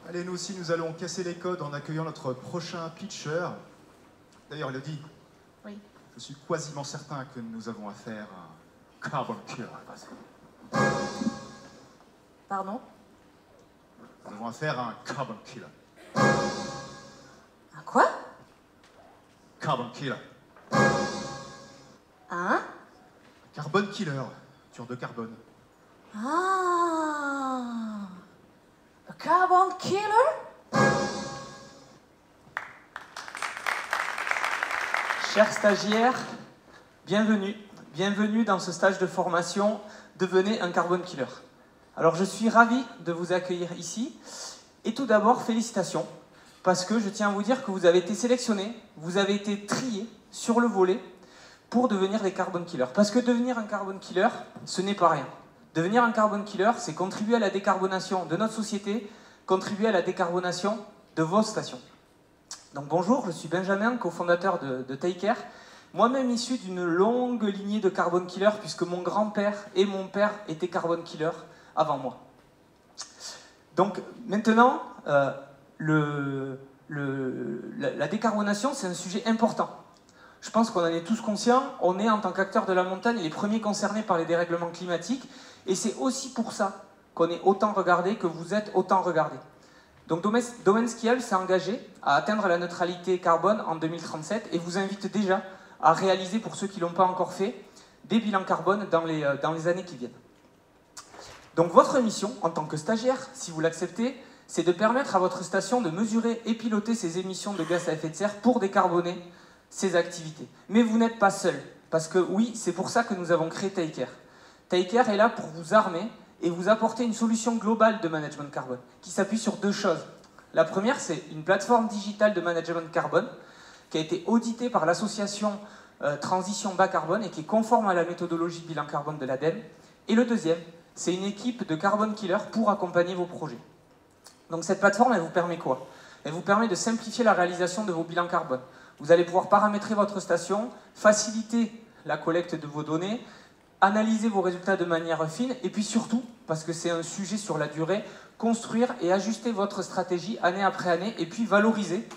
Allez, nous aussi, nous allons casser les codes en accueillant notre prochain pitcher. D'ailleurs, Elodie, oui. Je suis quasiment certain que nous avons affaire à un carbon killer. Pardon? Nous avons affaire à un carbon killer. Un quoi? Carbon killer. Un? Carbon killer, tueur de carbone. Ah! A carbon killer? Chers stagiaires, bienvenue dans ce stage de formation Devenez un carbon killer. Alors je suis ravi de vous accueillir ici et tout d'abord félicitations parce que je tiens à vous dire que vous avez été sélectionnés, vous avez été triés sur le volet pour devenir des carbon killers. Parce que devenir un carbon killer, ce n'est pas rien. Devenir un carbon killer, c'est contribuer à la décarbonation de notre société, contribuer à la décarbonation de vos stations. Donc bonjour, je suis Benjamin, cofondateur de Take-Care, moi-même issu d'une longue lignée de carbon killers puisque mon grand-père et mon père étaient carbon killers avant moi. Donc maintenant, la décarbonation, c'est un sujet important. Je pense qu'on en est tous conscients, on est en tant qu'acteurs de la montagne les premiers concernés par les dérèglements climatiques et c'est aussi pour ça qu'on est autant regardé, que vous êtes autant regardé. Donc Domaine Skiable s'est engagé à atteindre la neutralité carbone en 2037 et vous invite déjà à réaliser, pour ceux qui ne l'ont pas encore fait, des bilans carbone dans les années qui viennent. Donc votre mission, en tant que stagiaire, si vous l'acceptez, c'est de permettre à votre station de mesurer et piloter ses émissions de gaz à effet de serre pour décarboner ses activités. Mais vous n'êtes pas seul, parce que oui, c'est pour ça que nous avons créé Take-Care. Take-Care est là pour vous armer et vous apporter une solution globale de management carbone, qui s'appuie sur deux choses. La première, c'est une plateforme digitale de management carbone, qui a été auditée par l'association Transition Bas Carbone et qui est conforme à la méthodologie bilan carbone de l'ADEME. Et le deuxième, c'est une équipe de carbon killer pour accompagner vos projets. Donc cette plateforme, elle vous permet quoi? Elle vous permet de simplifier la réalisation de vos bilans carbone. Vous allez pouvoir paramétrer votre station, faciliter la collecte de vos données, analyser vos résultats de manière fine, et puis surtout, parce que c'est un sujet sur la durée, construire et ajuster votre stratégie année après année, et puis valoriser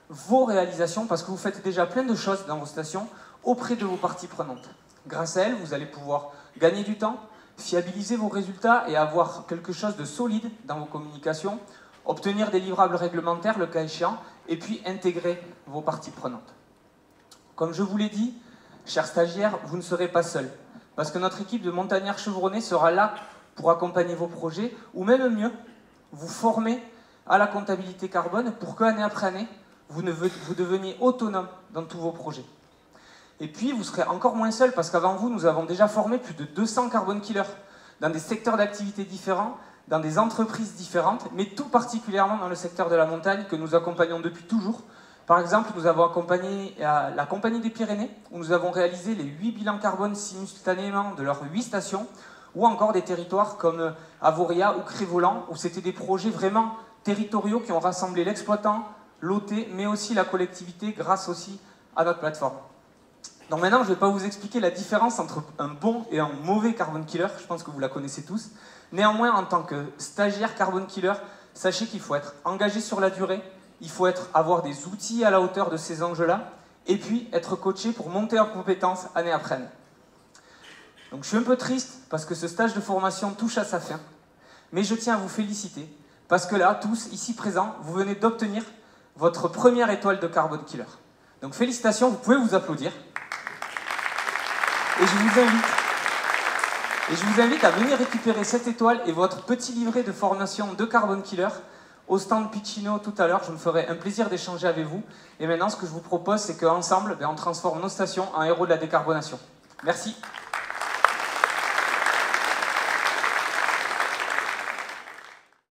vos réalisations, parce que vous faites déjà plein de choses dans vos stations auprès de vos parties prenantes. Grâce à elles, vous allez pouvoir gagner du temps, fiabiliser vos résultats et avoir quelque chose de solide dans vos communications, obtenir des livrables réglementaires le cas échéant, et puis intégrer vos parties prenantes. Comme je vous l'ai dit, chers stagiaires, vous ne serez pas seuls, parce que notre équipe de montagnards chevronnés sera là pour accompagner vos projets, ou même mieux, vous former à la comptabilité carbone pour qu'année après année, vous deveniez autonome dans tous vos projets. Et puis, vous serez encore moins seuls, parce qu'avant vous, nous avons déjà formé plus de 200 carbon killers dans des secteurs d'activité différents, dans des entreprises différentes, mais tout particulièrement dans le secteur de la montagne que nous accompagnons depuis toujours. Par exemple, nous avons accompagné la Compagnie des Pyrénées, où nous avons réalisé les 8 bilans carbone simultanément de leurs 8 stations, ou encore des territoires comme Avoria ou Crévolan, où c'était des projets vraiment territoriaux qui ont rassemblé l'exploitant, l'OT, mais aussi la collectivité grâce aussi à notre plateforme. Donc maintenant, je ne vais pas vous expliquer la différence entre un bon et un mauvais carbon killer, je pense que vous la connaissez tous. Néanmoins, en tant que stagiaire carbon killer, sachez qu'il faut être engagé sur la durée, il faut avoir des outils à la hauteur de ces enjeux-là, et puis être coaché pour monter en compétences année après année. Donc je suis un peu triste parce que ce stage de formation touche à sa fin, mais je tiens à vous féliciter, parce que là, tous ici présents, vous venez d'obtenir votre première étoile de carbon killer. Donc félicitations, vous pouvez vous applaudir. Et je vous invite à venir récupérer cette étoile et votre petit livret de formation de carbon killer au stand Piccino tout à l'heure. Je me ferai un plaisir d'échanger avec vous. Et maintenant, ce que je vous propose, c'est qu'ensemble, on transforme nos stations en héros de la décarbonation. Merci.